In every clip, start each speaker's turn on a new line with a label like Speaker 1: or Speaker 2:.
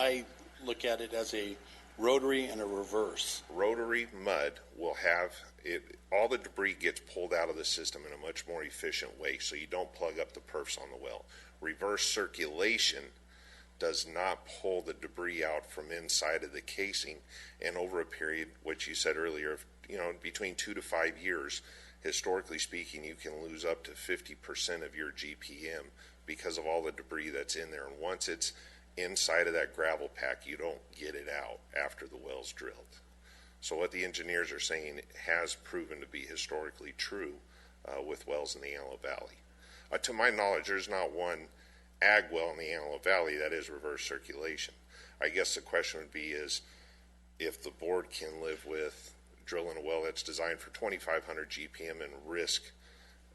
Speaker 1: I look at it as a rotary and a reverse.
Speaker 2: Rotary mud will have it, all the debris gets pulled out of the system in a much more efficient way, so you don't plug up the perfs on the well. Reverse circulation does not pull the debris out from inside of the casing, and over a period, what you said earlier, between 2 to 5 years, historically speaking, you can lose up to 50% of your GPM because of all the debris that's in there. And once it's inside of that gravel pack, you don't get it out after the well's drilled. So what the engineers are saying has proven to be historically true with wells in the Antelope Valley. To my knowledge, there's not one ag well in the Antelope Valley that is reverse circulation. I guess the question would be is if the board can live with drilling a well that's designed for 2,500 GPM and risk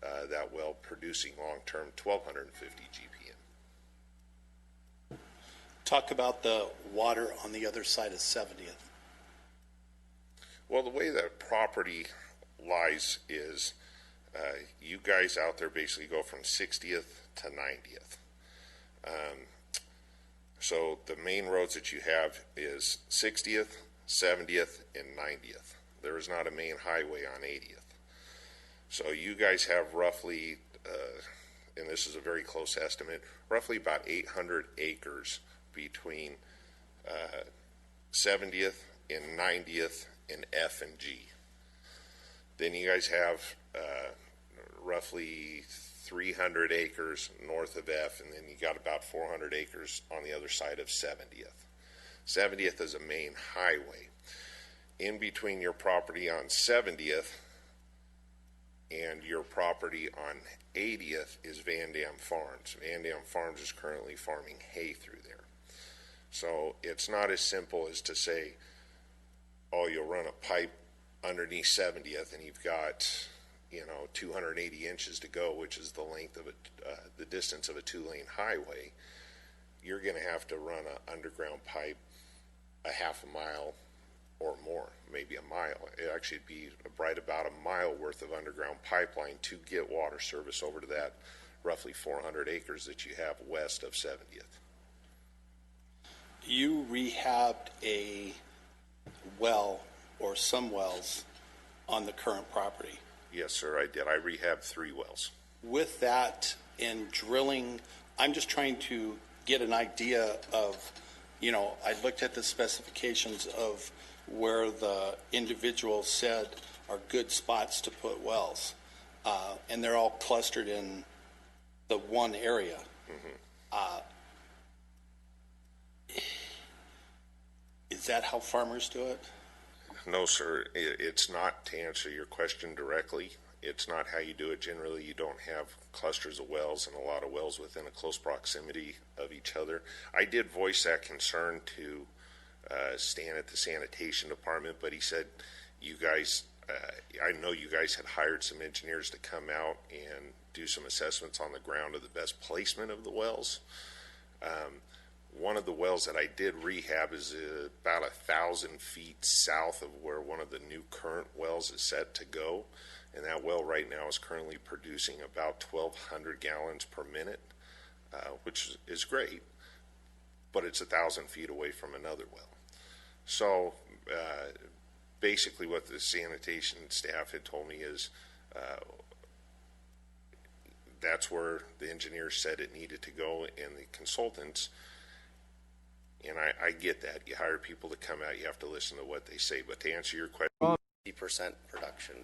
Speaker 2: that well producing long-term 1,250 GPM.
Speaker 1: Talk about the water on the other side of 70th.
Speaker 2: Well, the way that property lies is you guys out there basically go from 60th to 90th. So the main roads that you have is 60th, 70th, and 90th. There is not a main highway on 80th. So you guys have roughly, and this is a very close estimate, roughly about 800 acres between 70th and 90th in F and G. Then you guys have roughly 300 acres north of F, and then you got about 400 acres on the other side of 70th. 70th is a main highway. In between your property on 70th and your property on 80th is Van Dam Farms. Van Dam Farms is currently farming hay through there. So it's not as simple as to say, oh, you'll run a pipe underneath 70th and you've got 280 inches to go, which is the length of the distance of a 2-lane highway. You're going to have to run an underground pipe a half a mile or more, maybe a mile. It actually would be right about a mile worth of underground pipeline to get water service over to that roughly 400 acres that you have west of 70th.
Speaker 1: You rehabbed a well or some wells on the current property.
Speaker 2: Yes, sir, I did. I rehabbed 3 wells.
Speaker 1: With that in drilling, I'm just trying to get an idea of, I looked at the specifications of where the individual said are good spots to put wells, and they're all clustered in the one area. Mm-hmm. Is that how farmers do it?
Speaker 2: No, sir. It's not, to answer your question directly. It's not how you do it. Generally, you don't have clusters of wells and a lot of wells within a close proximity of each other. I did voice that concern to Stan at the sanitation department, but he said, you guys, I know you guys had hired some engineers to come out and do some assessments on the ground of the best placement of the wells. One of the wells that I did rehab is about 1,000 feet south of where one of the new current wells is set to go. And that well right now is currently producing about 1,200 gallons per minute, which is great, but it's 1,000 feet away from another well. So basically what the sanitation staff had told me is that's where the engineers said it needed to go, and the consultants, and I get that. You hire people to come out, you have to listen to what they say. But to answer your question,
Speaker 3: 50% production.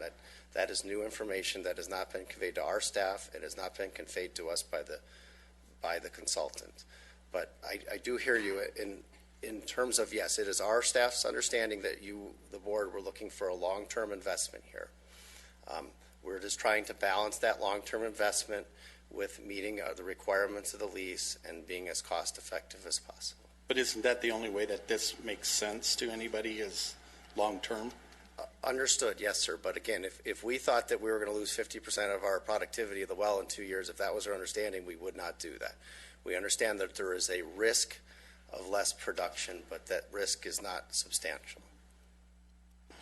Speaker 3: That is new information that has not been conveyed to our staff. It has not been conveyed to us by the consultant. But I do hear you in terms of, yes, it is our staff's understanding that the board, were looking for a long-term investment here. We're just trying to balance that long-term investment with meeting the requirements of the lease and being as cost-effective as possible.
Speaker 1: But isn't that the only way that this makes sense to anybody, is long-term?
Speaker 3: Understood, yes, sir. But again, if we thought that we were going to lose 50% of our productivity of the well in 2 years, if that was our understanding, we would not do that. We understand that there is a risk of less production, but that risk is not substantial.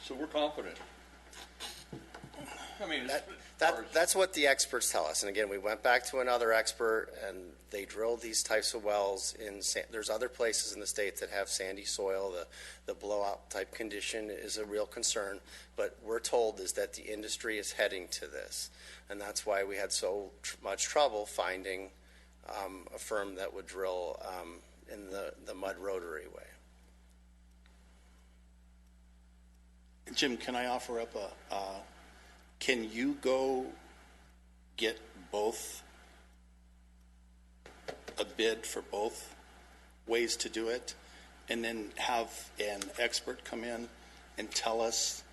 Speaker 4: So we're confident. I mean,
Speaker 3: That's what the experts tell us. And again, we went back to another expert, and they drilled these types of wells there's other places in the state that have sandy soil. The blowout type condition is a real concern. But we're told is that the industry is heading to this. And that's why we had so much trouble finding a firm that would drill in the mud rotary way.
Speaker 1: Jim, can I offer up can you go get a bid for both ways to do it, and then have an expert come in and tell us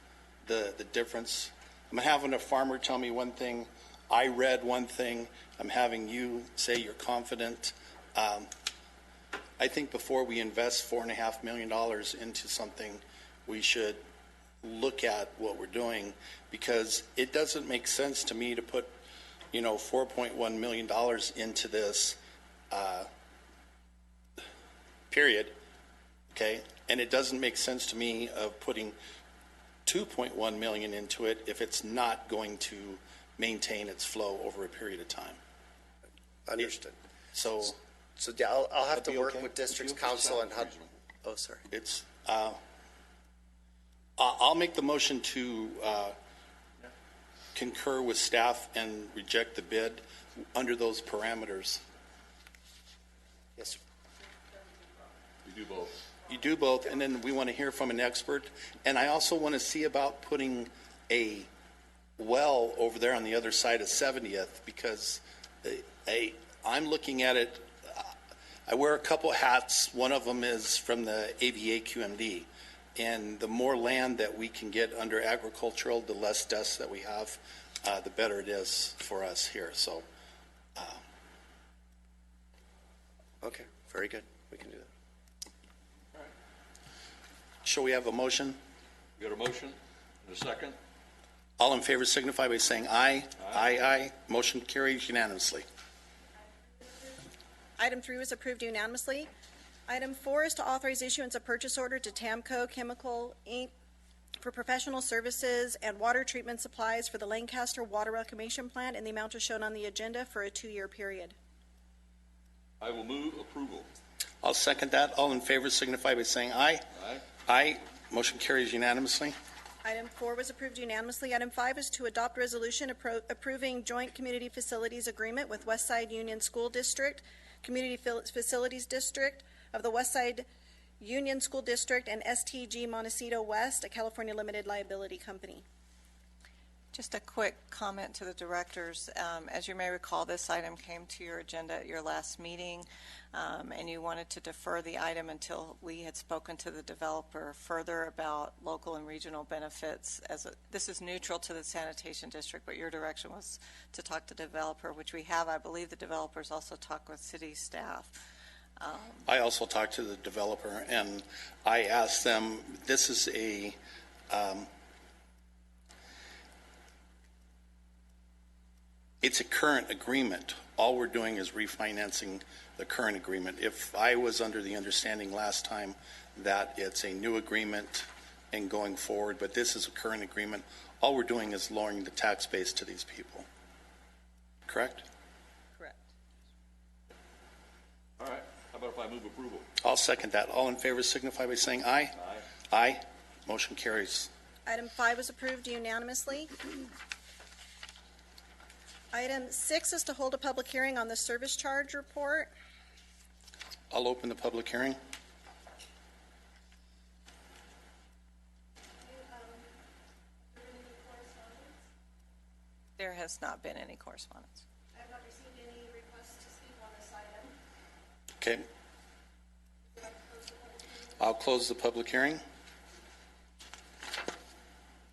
Speaker 1: the difference? I'm having a farmer tell me one thing, I read one thing, I'm having you say you're confident. I think before we invest $4.5 million into something, we should look at what we're doing, because it doesn't make sense to me to put, $4.1 million into this, period. Okay. And it doesn't make sense to me of putting $2.1 million into it if it's not going to maintain its flow over a period of time.
Speaker 3: Understood.
Speaker 1: So
Speaker 3: yeah, I'll have to
Speaker 1: be
Speaker 3: work
Speaker 1: okay?
Speaker 3: with district council and how. Oh, sorry.
Speaker 1: it's, I'll make the motion to concur with staff and reject the bid under those parameters.
Speaker 3: Yes, sir.
Speaker 4: You do both.
Speaker 1: You do both, and then we want to hear from an expert. And I also want to see about putting a well over there on the other side of 70th, because I'm looking at it. I wear a couple hats. One of them is from the AVA QMD. And the more land that we can get under agricultural, the less deaths that we have, the better it is for us here. So,
Speaker 3: Okay, very good. We can do that.
Speaker 1: shall we have a motion?
Speaker 4: We got a motion and a second.
Speaker 1: All in favor signify by saying aye. Aye, aye. Motion carries unanimously.
Speaker 5: Item 3 was approved unanimously. Item 4 is to authorize issuance of purchase order to Tamco Chemical, Inc. for professional services and water treatment supplies for the Lancaster Water Reclamation Plant in the amount as shown on the agenda for a 2-year period.
Speaker 4: I will move approval.
Speaker 1: I'll second that. All in favor signify by saying aye.
Speaker 4: Aye.
Speaker 1: Aye. Motion carries unanimously.
Speaker 5: Item 4 was approved unanimously. Item 5 is to adopt resolution approving joint community facilities agreement with Westside Union School District, Community Facilities District of the Westside Union School District, and STG Montecito West, a California limited liability company.
Speaker 6: Just a quick comment to the directors. As you may recall, this item came to your agenda at your last meeting, and you wanted to defer the item until we had spoken to the developer further about local and regional benefits. This is neutral to the sanitation district, but your direction was to talk to the developer, which we have. I believe the developers also talk with city staff.
Speaker 1: I also talked to the developer, and I asked them, this is a it's a current agreement. All we're doing is refinancing the current agreement. If I was under the understanding last time that it's a new agreement and going forward, but this is a current agreement, all we're doing is lowering the tax base to these people. Correct?
Speaker 6: Correct.
Speaker 4: All right. How about if I move approval?
Speaker 1: I'll second that. All in favor signify by saying aye.
Speaker 4: Aye.
Speaker 1: Aye. Motion carries.
Speaker 5: Item 5 was approved unanimously. Item 6 is to hold a public hearing on the service charge report.
Speaker 1: I'll open the public hearing.
Speaker 6: There has not been any correspondence.
Speaker 5: I have not received any requests to speak on this item.
Speaker 1: Okay. I'll close the public hearing.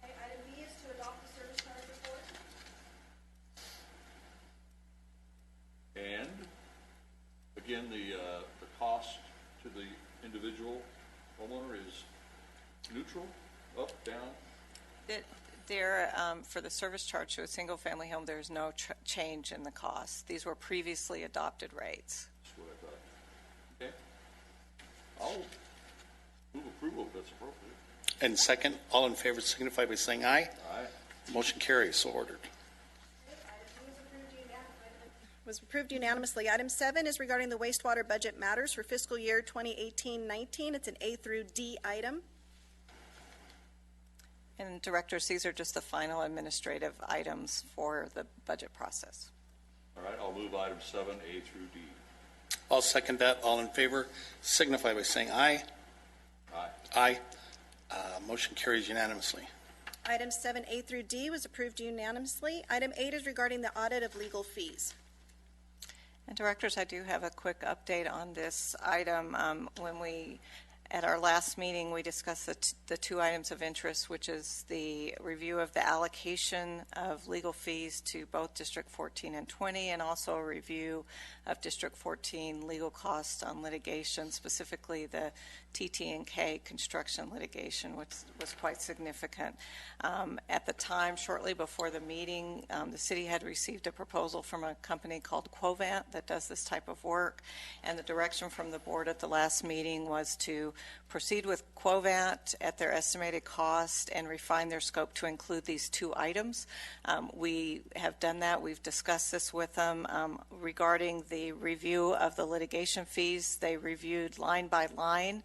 Speaker 5: Okay, item B is to adopt the service charge report.
Speaker 4: And again, the cost to the individual homeowner is neutral, up, down?
Speaker 6: For the service charge to a single-family home, there's no change in the cost. These were previously adopted rates.
Speaker 4: That's what I thought. Okay. I'll move approval if that's appropriate.
Speaker 1: And second, all in favor signify by saying aye.
Speaker 4: Aye.
Speaker 1: Motion carries, so ordered.
Speaker 5: Was approved unanimously. Item 7 is regarding the wastewater budget matters for fiscal year 2018-19. It's an A through D item.
Speaker 6: And Directors, these are just the final administrative items for the budget process.
Speaker 4: All right, I'll move item 7, A through D.
Speaker 1: I'll second that. All in favor signify by saying aye.
Speaker 4: Aye.
Speaker 1: Aye. Motion carries unanimously.
Speaker 5: Item 7A through D was approved unanimously. Item 8 is regarding the audit of legal fees.
Speaker 6: And Directors, I do have a quick update on this item. At our last meeting, we discussed the two items of interest, which is the review of the allocation of legal fees to both District 14 and 20, and also a review of District 14 legal costs on litigation, specifically the TT&K construction litigation, which was quite significant. At the time, shortly before the meeting, the city had received a proposal from a company called Quovant that does this type of work, and the direction from the board at the last meeting was to proceed with Quovant at their estimated cost and refine their scope to include these two items. We have done that. We've discussed this with them. Regarding the review of the litigation fees, they reviewed line by line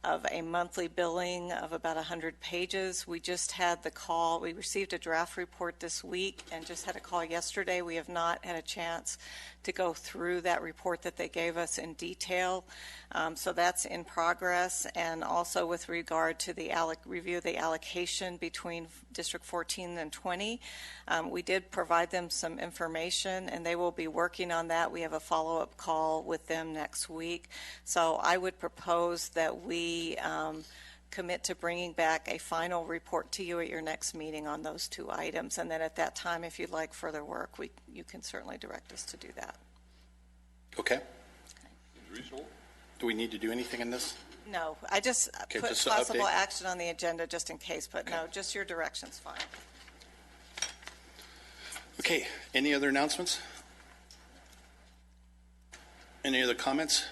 Speaker 6: of a monthly billing of about 100 pages. We just had the call. We received a draft report this week and just had a call yesterday. We have not had a chance to go through that report that they gave us in detail. So that's in progress. And also with regard to the review of the allocation between District 14 and 20, we did provide them some information, and they will be working on that. We have a follow-up call with them next week. So I would propose that we commit to bringing back a final report to you at your next meeting on those two items. And then at that time, if you'd like further work, you can certainly direct us to do that.
Speaker 1: Okay.
Speaker 4: Seems reasonable.
Speaker 1: Do we need to do anything in this?
Speaker 6: No, I just
Speaker 1: Okay,
Speaker 6: put
Speaker 1: just an
Speaker 6: possible
Speaker 1: update.
Speaker 6: action on the agenda just in case, but no, just your direction's fine.
Speaker 1: Okay. Any other announcements? Any other comments?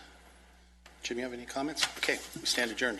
Speaker 1: Jim, you have any comments? Okay, we stand adjourned.